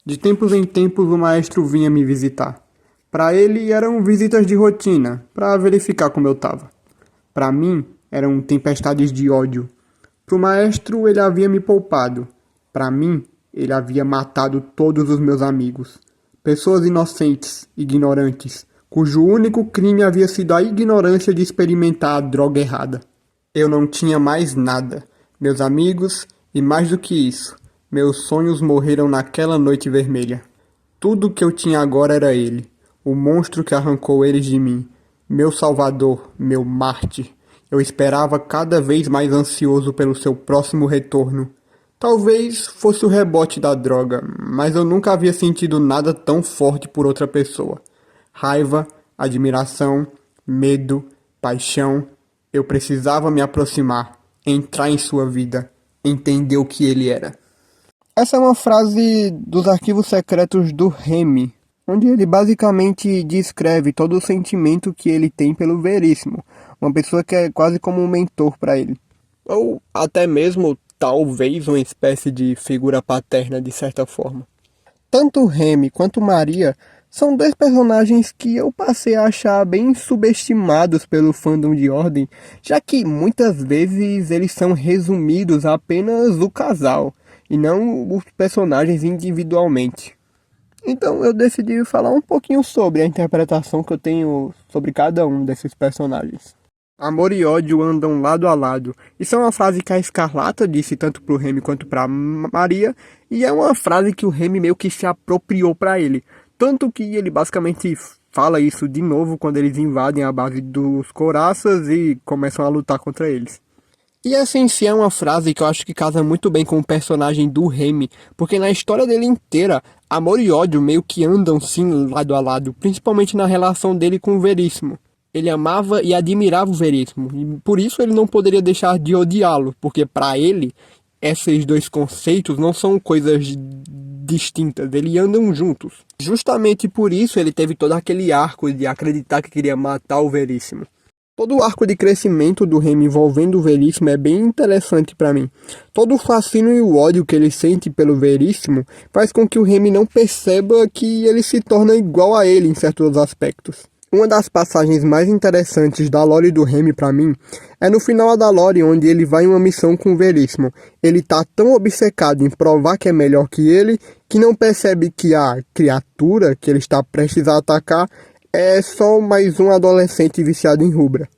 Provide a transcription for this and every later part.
De tempos em tempos o maestro vinha me visitar. Para ele eram visitas de rotina, para verificar como eu estava. Para mim eram tempestades de ódio. Para o maestro ele havia me poupado. Para mim ele havia matado todos os meus amigos. Pessoas inocentes, ignorantes, cujo único crime havia sido a ignorância de experimentar a droga errada. Eu não tinha mais nada. Meus amigos, e mais do que isso, meus sonhos morreram naquela noite vermelha. Tudo que eu tinha agora era ele, o monstro que arrancou eles de mim, meu salvador, meu mártir. Eu esperava cada vez mais ansioso pelo seu próximo retorno. Talvez fosse o rebote da droga, mas eu nunca havia sentido nada tão forte por outra pessoa. Raiva, admiração, medo, paixão. Eu precisava me aproximar, entrar em sua vida, entender o que ele era. Essa é uma frase dos arquivos secretos do Remy, onde ele basicamente descreve todo o sentimento que ele tem pelo Veríssimo, uma pessoa que é quase como um mentor para ele. Ou até mesmo, talvez, uma espécie de figura paterna de certa forma. Tanto Remy quanto Maria são dois personagens que eu passei a achar bem subestimados pelo fandom de Ordem, já que muitas vezes eles são resumidos a apenas o casal, e não os personagens individualmente. Então eu decidi falar um pouquinho sobre a interpretação que eu tenho sobre cada um desses personagens. Amor e ódio andam lado a lado. Isso é uma frase que a Escarlata disse tanto pro Remy quanto pra Maria, e é uma frase que o Remy meio que se apropriou pra ele. Tanto que ele basicamente fala isso de novo quando eles invadem a base dos Coraças e começam a lutar contra eles. E essa em si é uma frase que eu acho que casa muito bem com o personagem do Remy, porque na história dele inteira, amor e ódio meio que andam sim lado a lado, principalmente na relação dele com o Veríssimo. Ele amava e admirava o Veríssimo, e por isso ele não poderia deixar de odiá-lo, porque para ele, esses dois conceitos não são coisas distintas, eles andam juntos. Justamente por isso ele teve todo aquele arco de acreditar que queria matar o Veríssimo. Todo o arco de crescimento do Remy envolvendo o Veríssimo é bem interessante para mim. Todo o fascínio e o ódio que ele sente pelo Veríssimo faz com que o Remy não perceba que ele se torna igual a ele em certos aspectos. Uma das passagens mais interessantes da lore do Remy para mim é no final da lore, onde ele vai em uma missão com o Veríssimo. Ele tá tão obcecado em provar que é melhor que ele, que não percebe que a criatura que ele está prestes a atacar é só mais um adolescente viciado em rubra.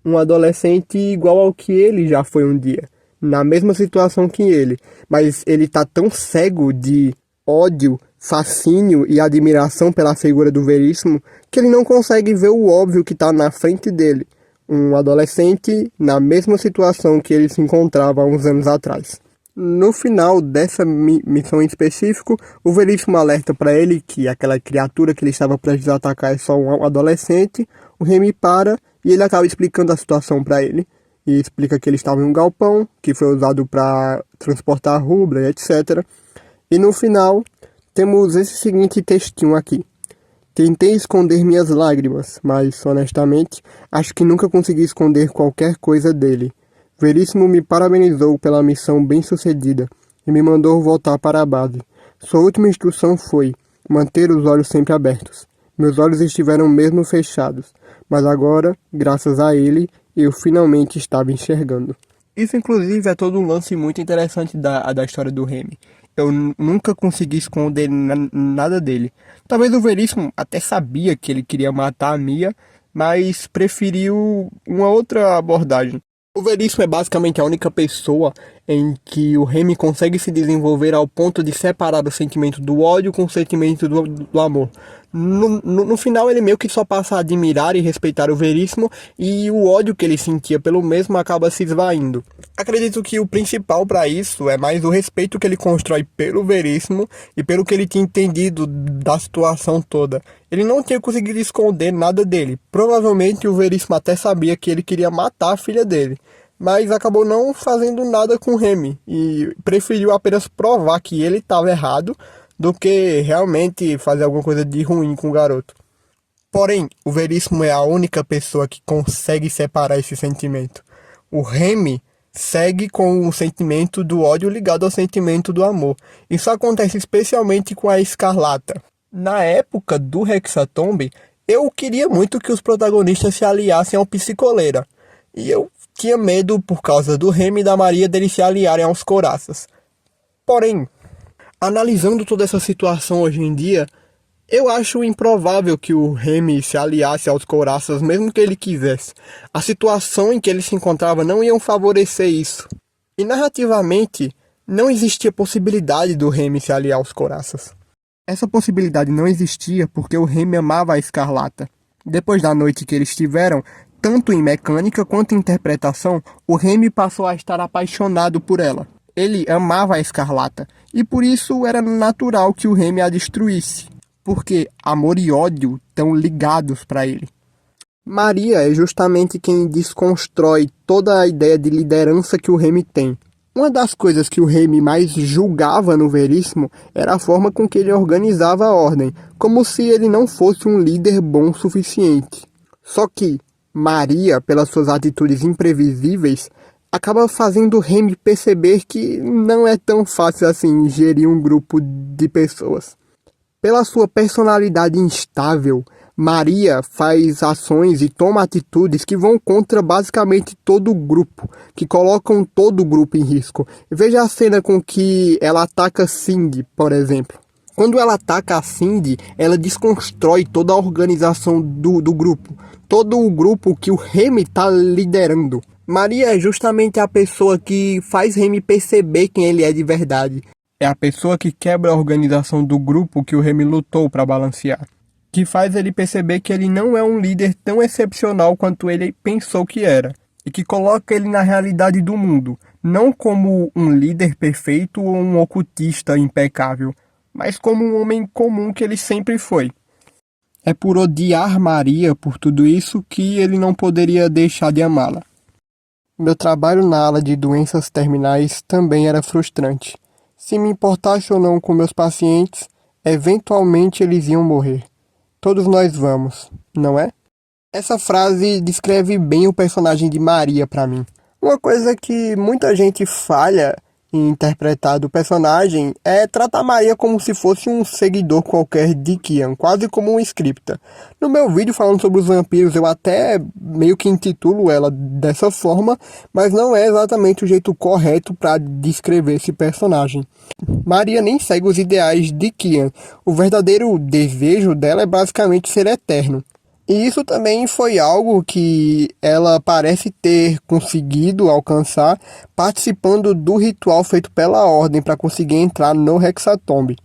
Um adolescente igual ao que ele já foi um dia, na mesma situação que ele, mas ele tá tão cego de ódio, fascínio e admiração pela figura do Veríssimo que ele não consegue ver o óbvio que está na frente dele, um adolescente na mesma situação que ele se encontrava há uns anos atrás. No final dessa missão em específico, o Veríssimo alerta para ele que aquela criatura que ele estava prestes a atacar é só um adolescente. O Remy para e ele acaba explicando a situação para ele. E explica que ele estava em um galpão, que foi usado para transportar rubra, etc. E no final, temos esse seguinte textinho aqui. Tentei esconder minhas lágrimas, mas, honestamente, acho que nunca consegui esconder qualquer coisa dele. Veríssimo me parabenizou pela missão bem-sucedida e me mandou voltar para a base. Sua última instrução foi manter os olhos sempre abertos. Meus olhos estiveram mesmo fechados, mas agora, graças a ele, eu finalmente estava enxergando. Isso, inclusive, é todo um lance muito interessante da história do Remy. Eu nunca consegui esconder nada dele. Talvez o Veríssimo até sabia que ele queria matar a Mia, mas preferiu uma outra abordagem. O Veríssimo é basicamente a única pessoa em que o Remy consegue se desenvolver ao ponto de separar o sentimento do ódio com o sentimento do amor. No final ele meio que só passa a admirar e respeitar o Veríssimo, e o ódio que ele sentia pelo mesmo acaba se esvaindo. Acredito que o principal para isso é mais o respeito que ele constrói pelo Veríssimo e pelo que ele tinha entendido da situação toda. Ele não tinha conseguido esconder nada dele. Provavelmente o Veríssimo até sabia que ele queria matar a filha dele, mas acabou não fazendo nada com o Remy e preferiu apenas provar que ele estava errado do que realmente fazer alguma coisa de ruim com o garoto. Porém, o Veríssimo é a única pessoa que consegue separar esse sentimento. O Remy segue com o sentimento do ódio ligado ao sentimento do amor. Isso acontece especialmente com a Escarlata. Na época do Hexatombe, eu queria muito que os protagonistas se aliassem ao Psicoleira. E eu tinha medo, por causa do Remy e da Maria, deles se aliarem aos Coraças. Porém, analisando toda essa situação hoje em dia, eu acho improvável que o Remy se aliasse aos Coraças, mesmo que ele quisesse. A situação em que ele se encontrava não iam favorecer isso. E narrativamente, não existia possibilidade do Remy se aliar aos Coraças. Essa possibilidade não existia porque o Remy amava a Escarlata. Depois da noite que eles tiveram, tanto em mecânica quanto em interpretação, o Remy passou a estar apaixonado por ela. Ele amava a Escarlata, e por isso era natural que o Remy a destruísse, porque amor e ódio estão ligados para ele. Maria é justamente quem desconstrói toda a ideia de liderança que o Remy tem. Uma das coisas que o Remy mais julgava no Veríssimo era a forma com que ele organizava a ordem, como se ele não fosse um líder bom o suficiente. Só que Maria, pelas suas atitudes imprevisíveis, acaba fazendo o Remy perceber que não é tão fácil assim gerir um grupo de pessoas. Pela sua personalidade instável, Maria faz ações e toma atitudes que vão contra basicamente todo o grupo, que colocam todo o grupo em risco. Veja a cena com que ela ataca Cindy, por exemplo. Quando ela ataca a Cindy, ela desconstrói toda a organização do grupo, todo o grupo que o Remy está liderando. Maria é justamente a pessoa que faz Remy perceber quem ele é de verdade. É a pessoa que quebra a organização do grupo que o Remy lutou para balancear, que faz ele perceber que ele não é um líder tão excepcional quanto ele pensou que era, e que coloca ele na realidade do mundo, não como um líder perfeito ou um ocultista impecável, mas como um homem comum que ele sempre foi. É por odiar Maria por tudo isso que ele não poderia deixar de amá-la. Meu trabalho na ala de doenças terminais também era frustrante. Se me importasse ou não com meus pacientes, eventualmente eles iam morrer. Todos nós vamos, não é? Essa frase descreve bem o personagem de Maria para mim. Uma coisa que muita gente falha em interpretar do personagem é tratar Maria como se fosse um seguidor qualquer de Kian, quase como um scripta. No meu vídeo falando sobre os vampiros, eu até meio que intitulo ela dessa forma, mas não é exatamente o jeito correto para descrever esse personagem. Maria nem segue os ideais de Kian. O verdadeiro desejo dela é basicamente ser eterno. E isso também foi algo que ela parece ter conseguido alcançar participando do ritual feito pela Ordem para conseguir entrar no Hexatombe.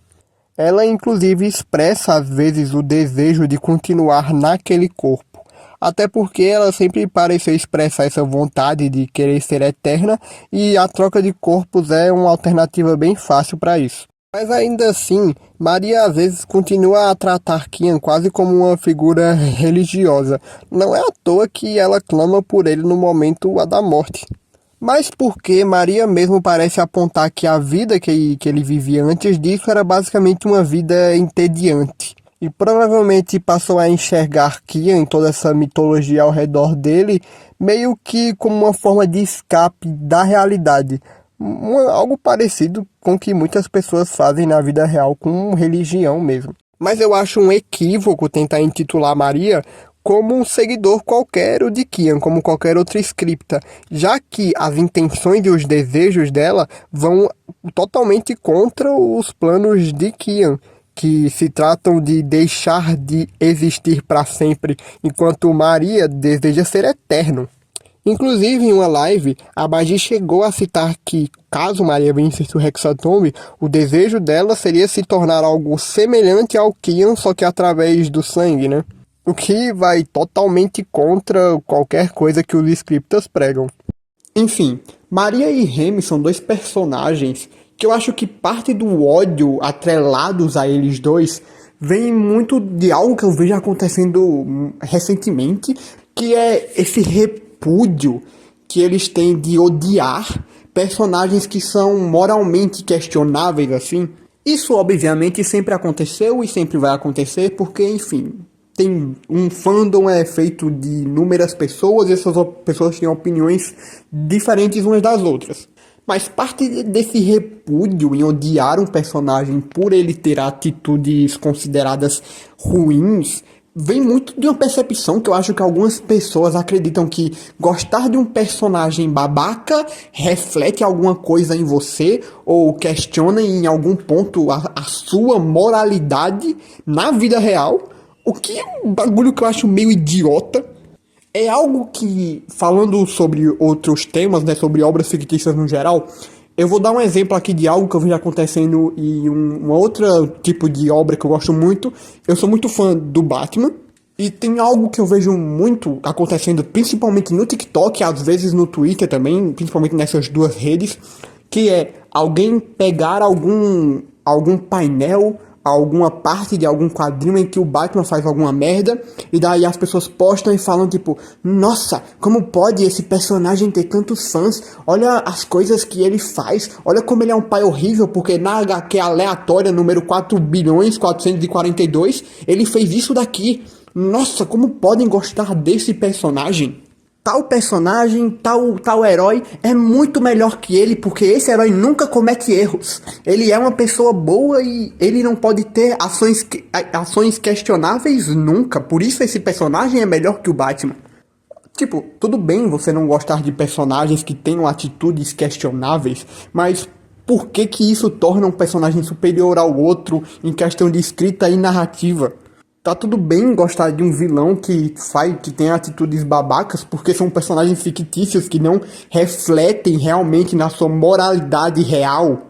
Ela inclusive expressa às vezes o desejo de continuar naquele corpo, até porque ela sempre pareceu expressar essa vontade de querer ser eterna e a troca de corpos é uma alternativa bem fácil para isso. Mas ainda assim, Maria às vezes continua a tratar Kian quase como uma figura religiosa. Não é à toa que ela clama por ele no momento da morte. Mas porque Maria mesmo parece apontar que a vida que ele vivia antes disso era basicamente uma vida entediante. E provavelmente passou a enxergar Kian em toda essa mitologia ao redor dele meio que como uma forma de escape da realidade. Algo parecido com o que muitas pessoas fazem na vida real com religião mesmo. Mas eu acho um equívoco tentar intitular Maria como um seguidor qualquer de Kian, como qualquer outra scripta, já que as intenções e os desejos dela vão totalmente contra os planos de Kian, que se tratam de deixar de existir para sempre, enquanto Maria deseja ser eterno. Inclusive, em uma live, a Bagi chegou a citar que, caso Maria vencesse o Hexatombe, o desejo dela seria se tornar algo semelhante ao Kian, só que através do sangue, né? O que vai totalmente contra qualquer coisa que os scriptas pregam. Enfim, Maria e Remy são dois personagens que eu acho que parte do ódio atrelados a eles dois vem muito de algo que eu vejo acontecendo recentemente, que é esse repúdio que eles têm de odiar personagens que são moralmente questionáveis assim. Isso obviamente sempre aconteceu e sempre vai acontecer porque, enfim, tem um fandom é feito de inúmeras pessoas e essas pessoas têm opiniões diferentes umas das outras. Mas parte desse repúdio em odiar um personagem por ele ter atitudes consideradas ruins vem muito de uma percepção que eu acho que algumas pessoas acreditam que gostar de um personagem babaca reflete alguma coisa em você ou questiona em algum ponto a sua moralidade na vida real, o que é um bagulho que eu acho meio idiota. É algo que, falando sobre outros temas, né, sobre obras fictícias no geral, eu vou dar um exemplo aqui de algo que eu vejo acontecendo em um outro tipo de obra que eu gosto muito. Eu sou muito fã do Batman, e tem algo que eu vejo muito acontecendo, principalmente no TikTok, às vezes no Twitter também, principalmente nessas duas redes, que é alguém pegar algum painel, alguma parte de algum quadrinho em que o Batman faz alguma merda, e daí as pessoas postam e falam tipo, nossa, como pode esse personagem ter tantos fãs? Olha as coisas que ele faz, olha como ele é um pai horrível, porque na HQ aleatória, número 4.442, ele fez isso daqui. Nossa, como podem gostar desse personagem? Tal personagem, tal herói é muito melhor que ele, porque esse herói nunca comete erros. Ele é uma pessoa boa e ele não pode ter ações questionáveis nunca. Por isso esse personagem é melhor que o Batman. Tipo, tudo bem você não gostar de personagens que tenham atitudes questionáveis, mas por que que isso torna um personagem superior ao outro em questão de escrita e narrativa? Tá tudo bem gostar de um vilão que tem atitudes babacas, porque são personagens fictícios que não refletem realmente na sua moralidade real.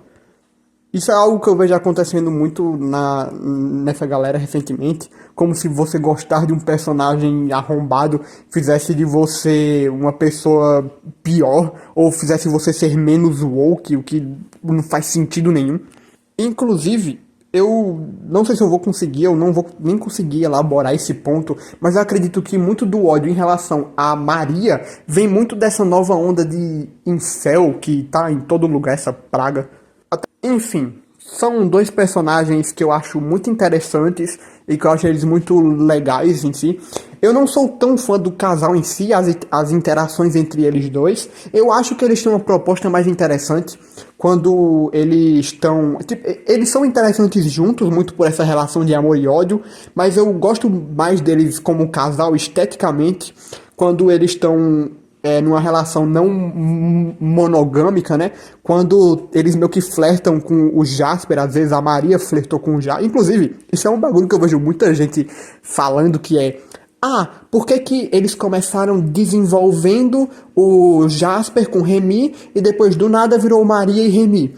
Isso é algo que eu vejo acontecendo muito nessa galera recentemente, como se você gostar de um personagem arrombado fizesse de você uma pessoa pior, ou fizesse você ser menos woke, o que não faz sentido nenhum. Inclusive, eu não sei se eu vou conseguir, eu não vou nem conseguir elaborar esse ponto, mas eu acredito que muito do ódio em relação a Maria vem muito dessa nova onda de incel que tá em todo lugar, essa praga. Enfim, são dois personagens que eu acho muito interessantes e que eu acho eles muito legais em si. Eu não sou tão fã do casal em si, as interações entre eles dois. Eu acho que eles têm uma proposta mais interessante quando eles estão... Tipo, eles são interessantes juntos, muito por essa relação de amor e ódio, mas eu gosto mais deles como casal esteticamente quando eles estão... numa relação não monogâmica, né? Quando eles meio que flertam com o Jasper, às vezes a Maria flertou com o Jasper. Inclusive, isso é um bagulho que eu vejo muita gente falando que é... por que que eles começaram desenvolvendo o Jasper com Remy e depois do nada virou Maria e Remy?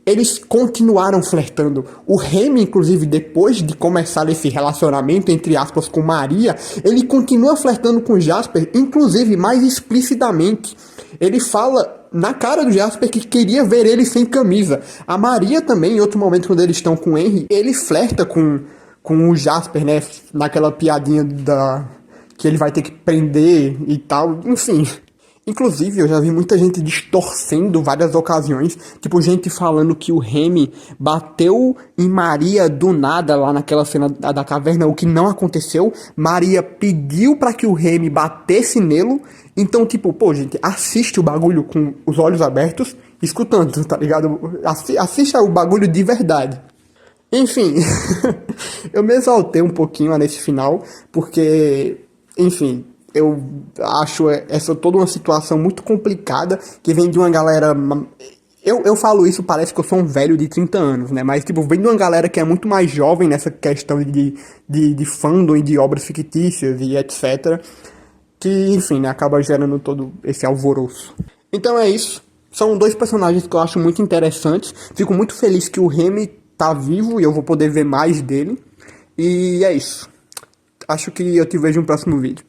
Eles continuaram flertando. O Remy, inclusive, depois de começar esse relacionamento, entre aspas, com Maria, ele continua flertando com Jasper, inclusive mais explicitamente. Ele fala na cara do Jasper que queria ver ele sem camisa. A Maria também, em outro momento, quando eles estão com o Henry, ele flerta com o Jasper, né? Naquela piadinha que ele vai ter que prender e tal, enfim... Inclusive, eu já vi muita gente distorcendo várias ocasiões, tipo gente falando que o Remy bateu em Maria do nada lá naquela cena da caverna, o que não aconteceu. Maria pediu pra que o Remy batesse nele, então tipo, pô gente, assiste o bagulho com os olhos abertos, escutando, tá ligado? Assista o bagulho de verdade. Enfim, eu me exaltei um pouquinho nesse final, porque, enfim... Eu acho essa toda uma situação muito complicada que vem de uma galera... Eu falo isso, parece que eu sou um velho de 30 anos, né? Mas, tipo, vem de uma galera que é muito mais jovem nessa questão de fandom e de obras fictícias e etc. Que, enfim, né, acaba gerando todo esse alvoroço. Então é isso. São dois personagens que eu acho muito interessantes. Fico muito feliz que o Remy tá vivo e eu vou poder ver mais dele. E é isso. Acho que eu te vejo no próximo vídeo.